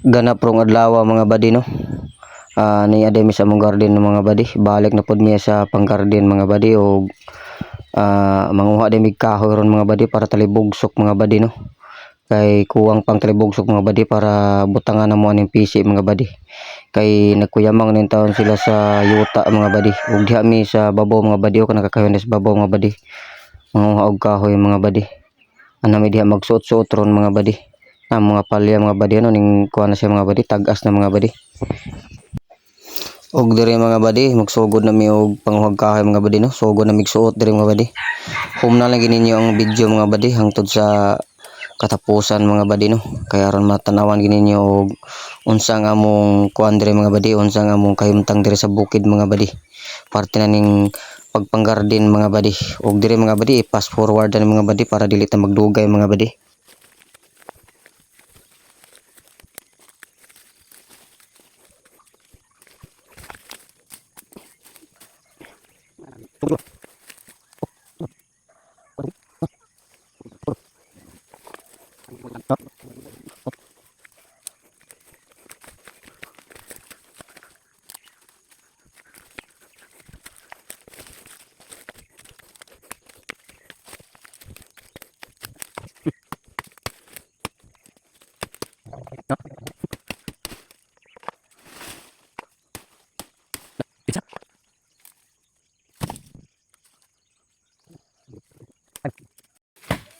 ganap rong adlaw mga badi no. Ni ademi sa among garden mga badi, balik na pod miya sa pang-garden mga badi og manguha din mig kahoy ron mga badi para talibugsok mga badi no. Kay kuwang pang talibugsok mga badi para butangan na mo aning pisi mga badi. Kay nagkuyamang nin taon sila sa yuta mga badi. Ug diha mi sa babaw mga badi o nakakayon sa babaw mga badi. Manguha og kahoy mga badi. Anami diha magsuot-suot ron mga badi. Mga palya mga badi ano ning kuha na siya mga badi, tag-as na mga badi. Og diri mga badi magsugod na mi og panguhag kahoy mga badi no. Sugod na migsuot diri mga badi. Home na lang gini ninyo ang video mga badi hangtod sa katapusan mga badi no. Kaya aron matanawan gini ninyo og unsa nga among kuan diri mga badi, unsa nga among kahimtang diri sa bukid mga badi. Parte na ning pagpang-garden mga badi. Og diri mga badi i-fast forward na mga badi para dili ta magdugay mga badi.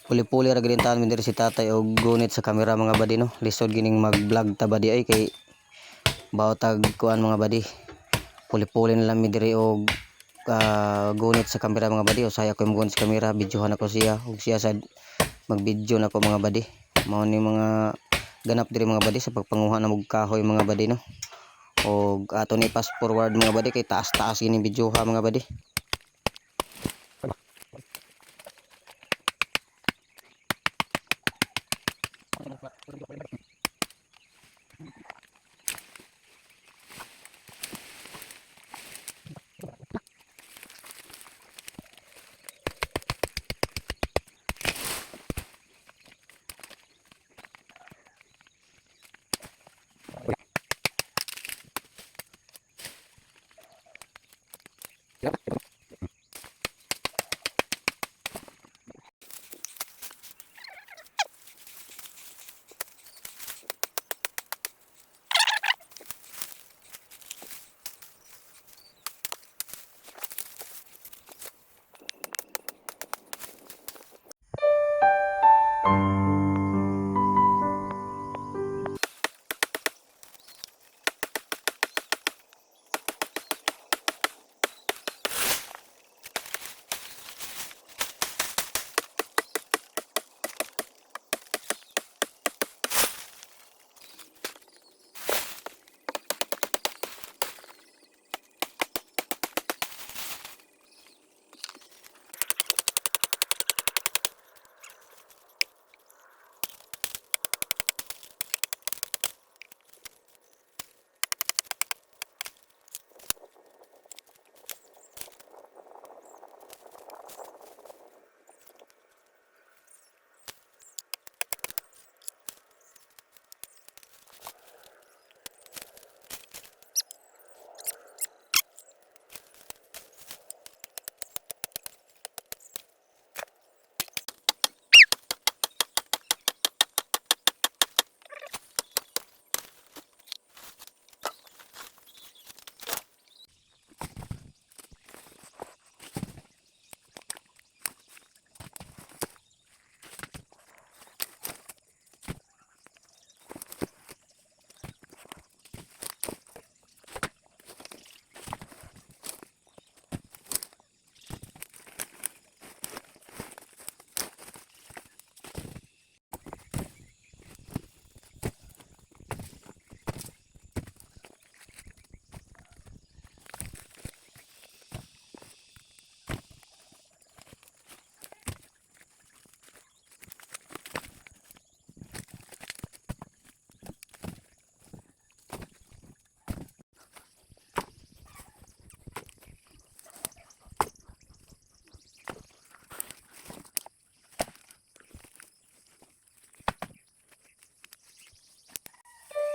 Puli-puli ra gid taon mi diri si tatay og gunit sa camera mga badi no. Lisod gining mag-vlog ta badi ay kay bawtag kuan mga badi. Puli-puli na lang mi diri og gunit sa camera mga badi. Usaya ko gunit sa camera, videohan ako siya ug siya sad mag-video na ko mga badi. Mao ni mga ganap diri mga badi sa pagpanguha na og kahoy mga badi no. Og ato ni fast forward mga badi kay taas-taas gini video ha mga badi.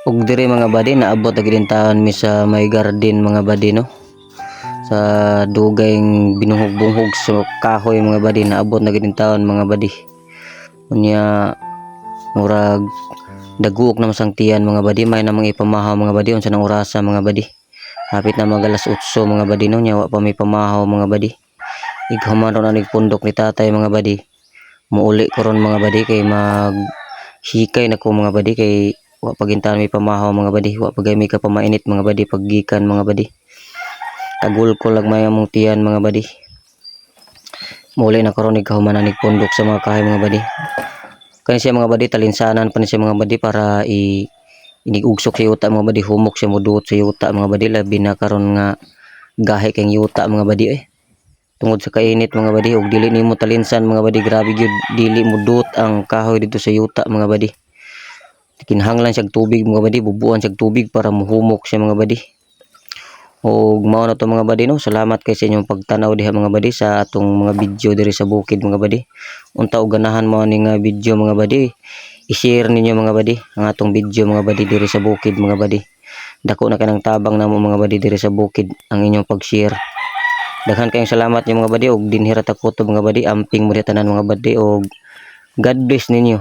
ug diri mga badi naabot na gid taon mi sa may garden mga badi no, sa dugay binuhog-buhog sa kahoy mga badi, naabot na gid taon mga badi. Unya murag daguok na masang tiyan mga badi, may namang ipamahaw mga badi unsa nang orasa mga badi. Hapit na mag alas 8 mga badi no, nya wa pa may pamahaw mga badi. Ighuman ron anig pundok ni tatay mga badi. Muuli ko ron mga badi kay mag hikay na ko mga badi, kay wa pagintaan may pamahaw mga badi, wa pagay may kapamainit mga badi paggikan mga badi. Tagul ko lang may among tiyan mga badi. Muli na karon ighuman anig pundok sa mga kahoy mga badi. Kani siya mga badi talinsanan pa ni siya mga badi para inigugsok sa yuta mga badi, humok siya muduot sa yuta mga badi, labi na karon nga gahi kang yuta mga badi tungod sa kainit mga badi, ug dili nimo talinsan mga badi, grabe gyud dili muduot ang kahoy dito sa yuta mga badi. Kinahanglan siyag tubig mga badi, bubuan siyag tubig para muhumok siya mga badi. Og mao na to mga badi no, salamat kay sa inyong pagtanaw diha mga badi sa atong mga video diri sa bukid mga badi. Unta og ganahan mo ani nga video mga badi, i-share ninyo mga badi ang atong video mga badi diri sa bukid mga badi. Dako na kanang tabang namo mga badi diri sa bukid ang inyong pag-share. Daghan kayong salamat niyo mga badi, og dinhi ra ta kutob mga badi, amping mo tanan mga badi, og God bless ninyo.